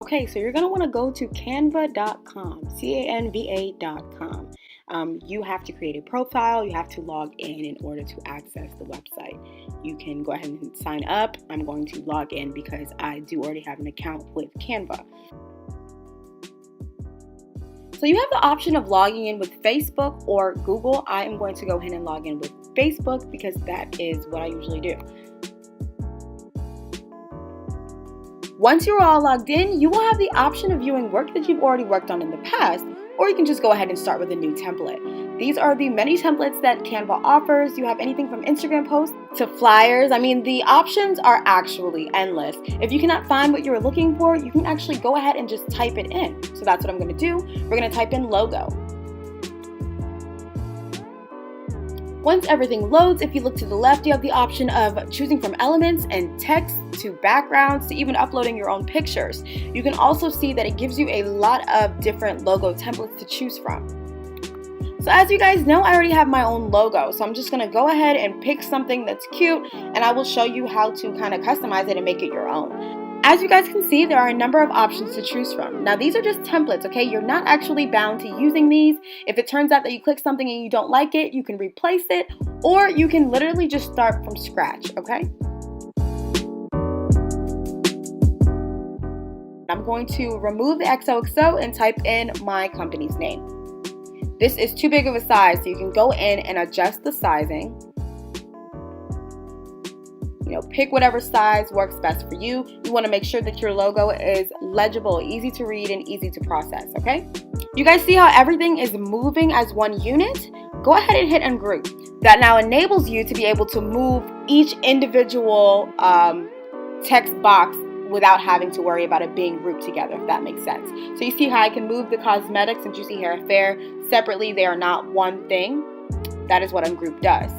Okay, so you're going to want to go to canva.com, canva.com. You have to create a profile. You have to log in order to access the website. You can go ahead and sign up. I'm going to log in because I do already have an account with Canva. So you have the option of logging in with Facebook or Google. I am going to go ahead and log in with Facebook because that is what I usually do. Once you're all logged in, you will have the option of viewing work that you've already worked on in the past, or you can just go ahead and start with a new template. These are the many templates that Canva offers. You have anything from Instagram posts to flyers. The options are actually endless. If you cannot find what you're looking for, you can actually go ahead and just type it in. So that's what I'm going to do. We're going to type in logo. Once everything loads, if you look to the left, you have the option of choosing from elements and text to backgrounds to even uploading your own pictures. You can also see that it gives you a lot of different logo templates to choose from. So as you guys know, I already have my own logo, so I'm just going to go ahead and pick something that's cute, and I will show you how to kind of customize it and make it your own. As you guys can see, there are a number of options to choose from. Now, these are just templates, okay? You're not actually bound to using these. If it turns out that you click something and you don't like it, you can replace it, or you can literally just start from scratch, okay? I'm going to remove the XOXO and type in my company's name. This is too big of a size, so you can go in and adjust the sizing. Pick whatever size works best for you. You want to make sure that your logo is legible, easy to read, and easy to process, okay? You guys see how everything is moving as one unit? Go ahead and hit ungroup. That now enables you to be able to move each individual text box without having to worry about it being grouped together, if that makes sense. So you see how I can move the cosmetics and Juicy Hair Affair separately. They are not one thing. That is what ungroup does.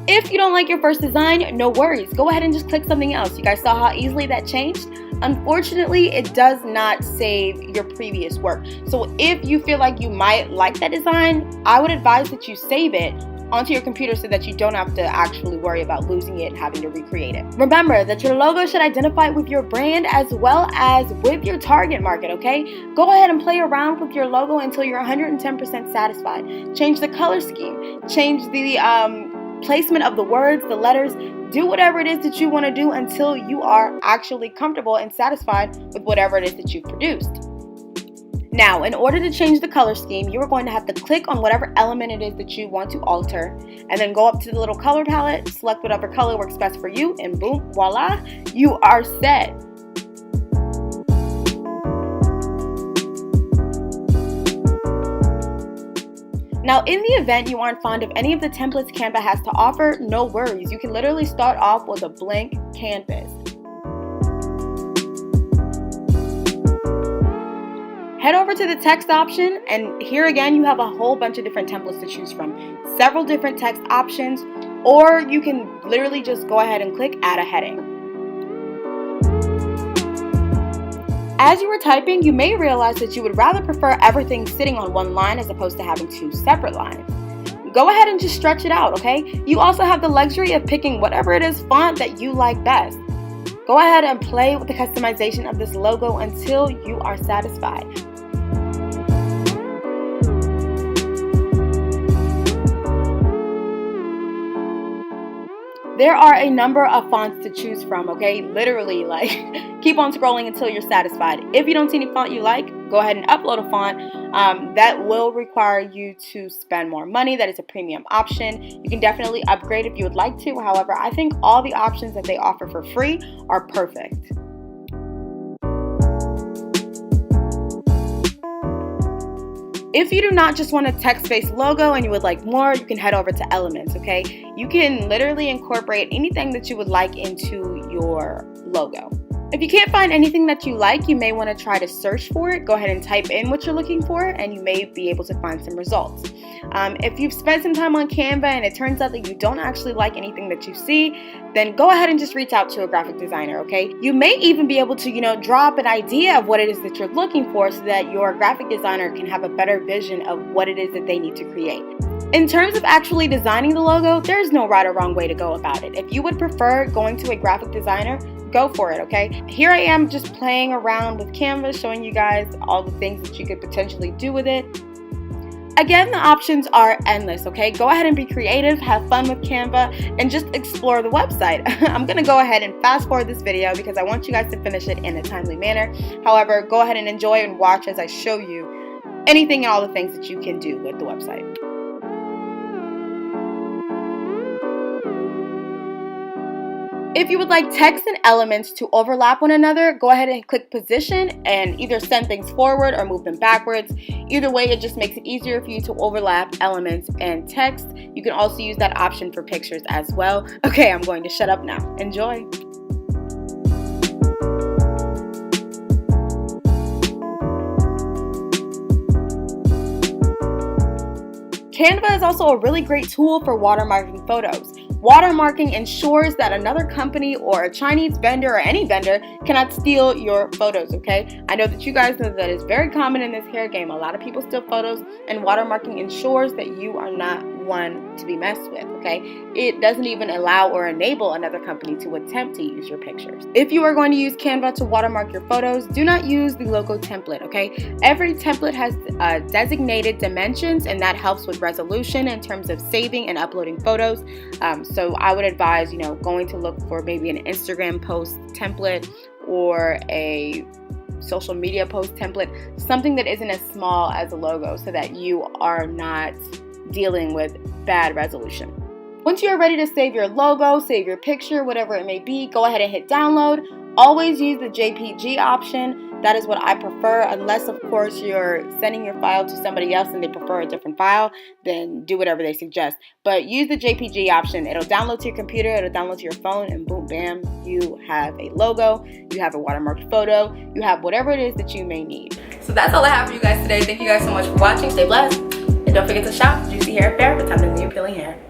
If you don't like your first design, no worries. Go ahead and just click something else. You guys saw how easily that changed? Unfortunately, it does not save your previous work. So if you feel like you might like that design, I would advise that you save it onto your computer so that you don't have to actually worry about losing it and having to recreate it. Remember that your logo should identify with your brand as well as with your target market, okay? Go ahead and play around with your logo until you're 110% satisfied. Change the color scheme. Change the placement of the words, the letters. Do whatever it is that you want to do until you are actually comfortable and satisfied with whatever it is that you've produced. Now, in order to change the color scheme, you are going to have to click on whatever element it is that you want to alter, and then go up to the little color palette, select whatever color works best for you, and boom, voila, you are set. Now, in the event you aren't fond of any of the templates Canva has to offer, no worries. You can literally start off with a blank canvas. Head over to the text option, and here again you have a whole bunch of different templates to choose from. Several different text options, or you can literally just go ahead and click add a heading. As you were typing, you may realize that you would rather prefer everything sitting on one line as opposed to having two separate lines. Go ahead and just stretch it out, okay? You also have the luxury of picking whatever it is font that you like best. Go ahead and play with the customization of this logo until you are satisfied. There are a number of fonts to choose from, okay? Literally, keep on scrolling until you're satisfied. If you don't see any font you like, go ahead and upload a font. That will require you to spend more money. That is a premium option. You can definitely upgrade if you would like to. However, I think all the options that they offer for free are perfect. If you do not just want a text-based logo and you would like more, you can head over to Elements, okay? You can literally incorporate anything that you would like into your logo. If you can't find anything that you like, you may want to try to search for it. Go ahead and type in what you're looking for, and you may be able to find some results. If you've spent some time on Canva and it turns out that you don't actually like anything that you see, then go ahead and just reach out to a graphic designer, okay? You may even be able to, draw up an idea of what it is that you're looking for so that your graphic designer can have a better vision of what it is that they need to create. In terms of actually designing the logo, there's no right or wrong way to go about it. If you would prefer going to a graphic designer, go for it, okay? Here I am just playing around with Canva, showing you guys all the things that you could potentially do with it. Again, the options are endless, okay? Go ahead and be creative, have fun with Canva, and just explore the website. I'm gonna go ahead and fast forward this video because I want you guys to finish it in a timely manner. However, go ahead and enjoy and watch as I show you anything and all the things that you can do with the website. If you would like text and elements to overlap one another, go ahead and click position and either send things forward or move them backwards. Either way, it just makes it easier for you to overlap elements and text. You can also use that option for pictures as well. Okay, I'm going to shut up now. Enjoy. Canva is also a really great tool for watermarking photos. Watermarking ensures that another company or a Chinese vendor or any vendor cannot steal your photos, okay? I know that you guys know that it's very common in this hair game. A lot of people steal photos, and watermarking ensures that you are not one to be messed with, okay? It doesn't even allow or enable another company to attempt to use your pictures. If you are going to use Canva to watermark your photos, do not use the logo template, okay? Every template has designated dimensions, and that helps with resolution in terms of saving and uploading photos. So I would advise, going to look for maybe an Instagram post template or a social media post template, something that isn't as small as a logo so that you are not dealing with bad resolution. Once you are ready to save your logo, save your picture, whatever it may be, go ahead and hit download. Always use the JPG option. That is what I prefer, unless of course you're sending your file to somebody else and they prefer a different file, then do whatever they suggest. But use the JPG option. It'll download to your computer, it'll download to your phone, and boom, bam, you have a logo, you have a watermarked photo, you have whatever it is that you may need. So that's all I have for you guys today. Thank you guys so much for watching. Stay blessed. And don't forget to shop Juicy Hair Fair for time to new appealing hair.